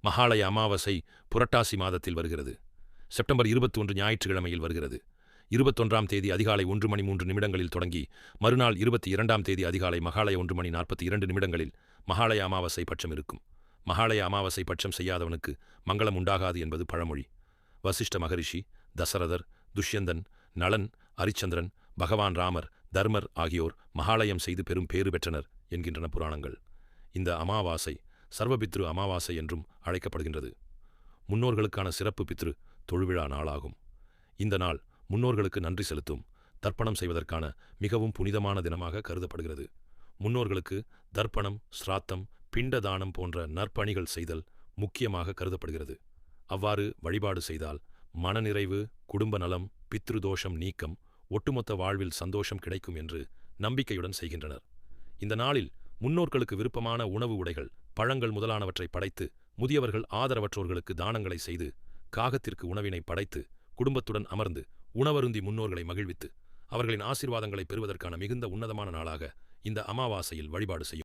மகாளய அமாவாசை புரட்டாசி மாதத்தில் வருகிறது. செப்டம்பர் 21 ஞாயிற்றுக்கிழமையில் வருகிறது. 21ஆம் தேதி அதிகாலை 1:03 தொடங்கி மறுநாள் 22ஆம் தேதி அதிகாலை மகாலய 1:42 மகாலய அமாவாசை பட்சம் இருக்கும். மகாலய அமாவாசை பட்சம் செய்யாதவனுக்கு மங்களம் உண்டாகாது என்பது பழமொழி. வசிஷ்ட மகரிஷி, தசரதர், துஷ்யந்தன், நளன், அரிச்சந்திரன், பகவான் ராமர், தர்மர் ஆகியோர் மகாலயம் செய்து பெரும் பேறு பெற்றனர் என்கின்றன புராணங்கள். இந்த அமாவாசை சர்வபித்ரு அமாவாசை என்றும் அழைக்கப்படுகின்றது. முன்னோர்களுக்கான சிறப்பு பித்ரு தொழுவிழா நாளாகும். இந்த நாள் முன்னோர்களுக்கு நன்றி செலுத்தும், தர்ப்பணம் செய்வதற்கான மிகவும் புனிதமான தினமாக கருதப்படுகிறது. முன்னோர்களுக்கு தர்ப்பணம், ஸ்ராத்தம், பிண்ட தானம் போன்ற நற்பணிகள் செய்தல் முக்கியமாக கருதப்படுகிறது. அவ்வாறு வழிபாடு செய்தால் மனநிறைவு, குடும்ப நலம், பித்ருதோஷம் நீக்கம், ஒட்டுமொத்த வாழ்வில் சந்தோஷம் கிடைக்கும் என்று நம்பிக்கையுடன் செய்கின்றனர். இந்த நாளில் முன்னோர்களுக்கு விருப்பமான உணவு, உடைகள், பழங்கள் முதலானவற்றை படைத்து, முதியவர்கள் ஆதரவற்றோர்களுக்கு தானங்களை செய்து, காகத்திற்கு உணவினை படைத்து, குடும்பத்துடன் அமர்ந்து உணவருந்தி முன்னோர்களை மகிழ்வித்து அவர்களின் ஆசீர்வாதங்களை பெறுவதற்கான மிகுந்த உன்னதமான நாளாக இந்த அமாவாசையில் வழிபாடு செய்யும்.